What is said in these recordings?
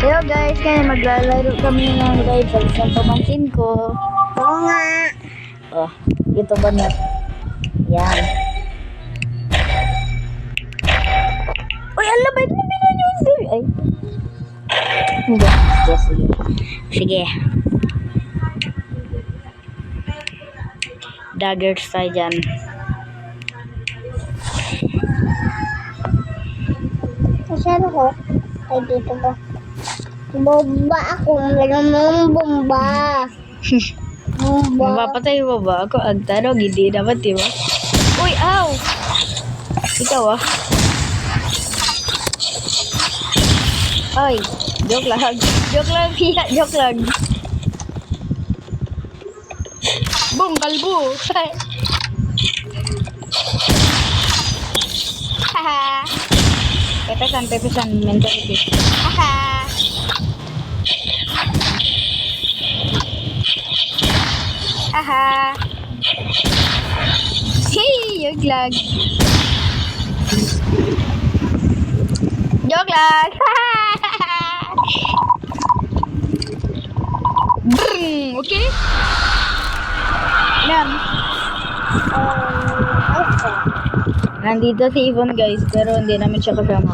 Hello guys, kaya maglalaro kami ng rivals ng pamangkin ko. Oo nga. Oh, ito ba na? Yan. Uy, alabay mo yun. Ay. Hindi. Sige. Sige. Daggers tayo dyan. Masyado ko. Ay, dito ba? Bomba ako. Meron mong bomba. Bomba. Mapapatay mo ba? Ako ang tanong, hindi naman, diba? Uy, ow! Ikaw ah. Ay, joke lang. Joke lang, Pia. Joke lang. Boom, kalbo. Haha. Pepesan mentality. Haha. Haha. Hey, joke lang. Joke lang. Brrrr, okay? Yan. Okay. Nandito si Yvonne guys, pero hindi namin siya kasama.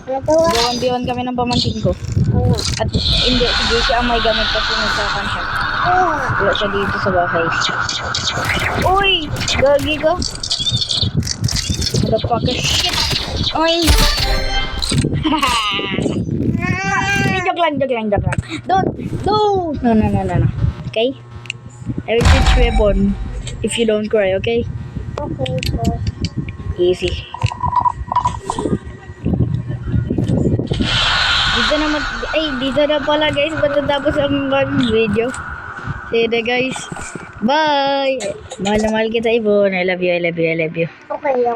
Natawa. Gawan-gawan kami ng pamangkin ko. Oo. At hindi, sige siya ang may gamit kasi nagsakan siya. Oo. Wala siya dito sa bahay. Uy! Gagi ko. Motherfucker shit! Oy! Joke lang. Don't! No. Okay? I will teach you a bond if you don't cry, okay? Okay, boss. Easy. Dito na pala guys, matatapos ang video. See you guys. Bye! Mahal na mahal kita, Ibon. I love you. Okay.